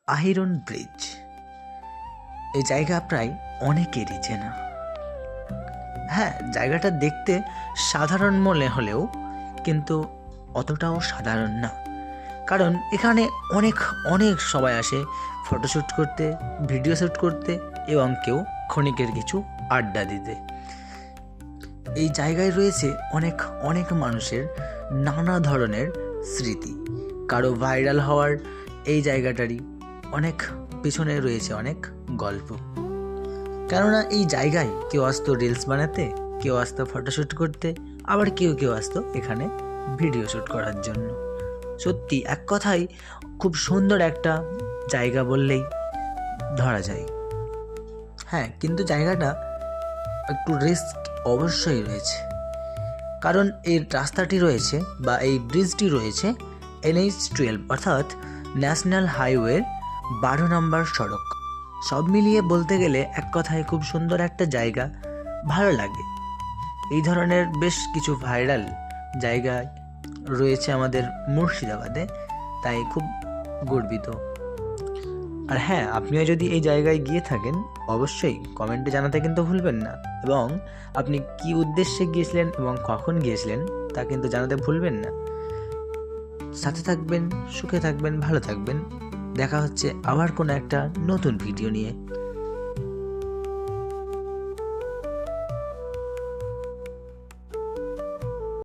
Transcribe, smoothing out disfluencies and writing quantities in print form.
Ahiran bridge. এই জায়গা প্রায় অনেকেরই চেনা। হ্যাঁ, জায়গাটা দেখতে সাধারণ মনে হলেও কিন্তু অতটাও সাধারণ না, কারণ এখানে অনেক অনেক সবাই আসে ফটোশ্যুট করতে, ভিডিও শ্যুট করতে এবং কেউ ক্ষণিকের কিছু আড্ডা দিতে। এই জায়গায় রয়েছে অনেক অনেক মানুষের নানা ধরনের স্মৃতি। কারো ভাইরাল হওয়ার এই জায়গাটারই অনেক পিছনে রয়েছে অনেক গল্প। কেননা এই জায়গায় কেউ আসতো রিলস বানাতে, কেউ আসতো ফটোশ্যুট করতে, আবার কেউ কেউ আসতো এখানে ভিডিও শ্যুট করার জন্য। সত্যি এক কথায় খুব সুন্দর একটা জায়গা বললেই ধরা যায়। হ্যাঁ, কিন্তু জায়গাটা একটু রিস্ক অবশ্যই রয়েছে, কারণ এই রাস্তাটি রয়েছে বা এই ব্রিজটি রয়েছে NH-12 অর্থাৎ ন্যাশনাল হাইওয়ের 12 নম্বর সড়ক। সব মিলিয়ে বলতে গেলে এক কথায় খুব সুন্দর একটা জায়গা, ভালো লাগে। এই ধরনের বেশ কিছু ভাইরাল জায়গা রয়েছে আমাদের মুর্শিদাবাদে, তাই খুব গর্বিত। আর হ্যাঁ, আপনিও যদি এই জায়গায় গিয়ে থাকেন অবশ্যই কমেন্টে জানাতে কিন্তু ভুলবেন না, এবং আপনি কি উদ্দেশ্যে গিয়েছিলেন এবং কখন গিয়েছিলেন তা কিন্তু জানাতে ভুলবেন না। সাথে থাকবেন, সুখে থাকবেন, ভালো থাকবেন। দেখা হচ্ছে আবার কোনো একটা নতুন ভিডিও নিয়ে।